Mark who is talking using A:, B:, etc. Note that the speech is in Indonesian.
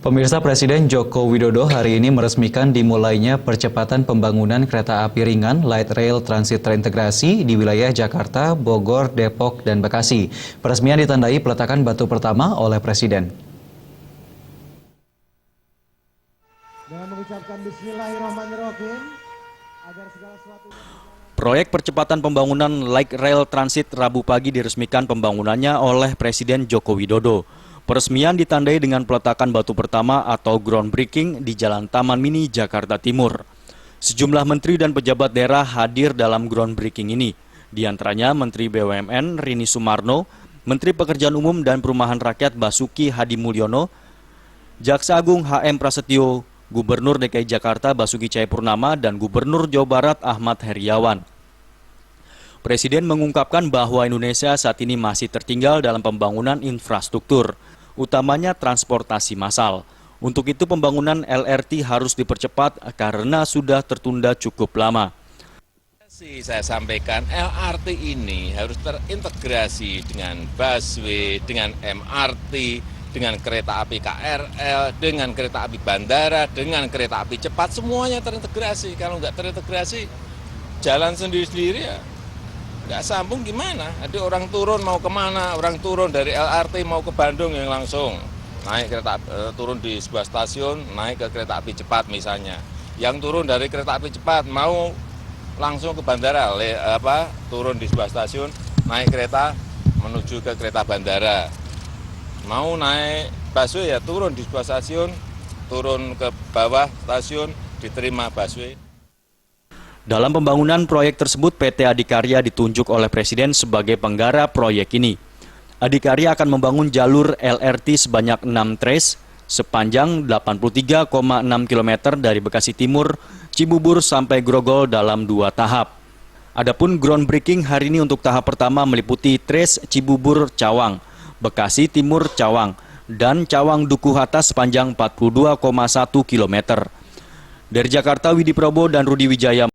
A: Pemirsa, Presiden Joko Widodo hari ini meresmikan dimulainya percepatan pembangunan kereta api ringan Light Rail Transit terintegrasi di wilayah Jakarta, Bogor, Depok, dan Bekasi. Peresmian ditandai peletakan batu pertama oleh Presiden.
B: Dengan mengucapkan Bismillahirrahmanirrahim agar segala sesuatunya.
C: Proyek percepatan pembangunan Light Rail Transit Rabu pagi diresmikan pembangunannya oleh Presiden Joko Widodo. Peresmian ditandai dengan peletakan batu pertama atau groundbreaking di Jalan Taman Mini, Jakarta Timur. Sejumlah menteri dan pejabat daerah hadir dalam groundbreaking ini. Di antaranya Menteri BUMN Rini Sumarno, Menteri Pekerjaan Umum dan Perumahan Rakyat Basuki Hadimulyono, Jaksa Agung HM Prasetyo, Gubernur DKI Jakarta Basuki Cahayapurnama, dan Gubernur Jawa Barat Ahmad Heriawan. Presiden mengungkapkan bahwa Indonesia saat ini masih tertinggal dalam pembangunan infrastruktur, utamanya transportasi massal. Untuk itu pembangunan LRT harus dipercepat karena sudah tertunda cukup lama.
D: Saya sampaikan LRT ini harus terintegrasi dengan busway, dengan MRT, dengan kereta api KRL, dengan kereta api bandara, dengan kereta api cepat, semuanya terintegrasi. Kalau nggak terintegrasi, jalan sendiri-sendiri ya nggak sambung gimana? Ada orang turun mau kemana? Orang turun dari LRT mau ke Bandung yang langsung naik kereta turun di sebuah stasiun, naik ke kereta api cepat misalnya. Yang turun dari kereta api cepat mau langsung ke bandara, turun di sebuah stasiun, naik kereta menuju ke kereta bandara. Mau naik busway ya turun di sebuah stasiun, turun ke bawah stasiun, diterima busway.
C: Dalam pembangunan proyek tersebut, PT Adikarya ditunjuk oleh Presiden sebagai penggarap proyek ini. Adikarya akan membangun jalur LRT sebanyak 6 trace sepanjang 83,6 km dari Bekasi Timur, Cibubur sampai Grogol dalam 2 tahap. Adapun groundbreaking hari ini untuk tahap pertama meliputi trace Cibubur-Cawang, Bekasi Timur-Cawang, dan Cawang-Dukuh Atas sepanjang 42,1 km. Dari Jakarta, Widi Probo dan Rudi Wijaya.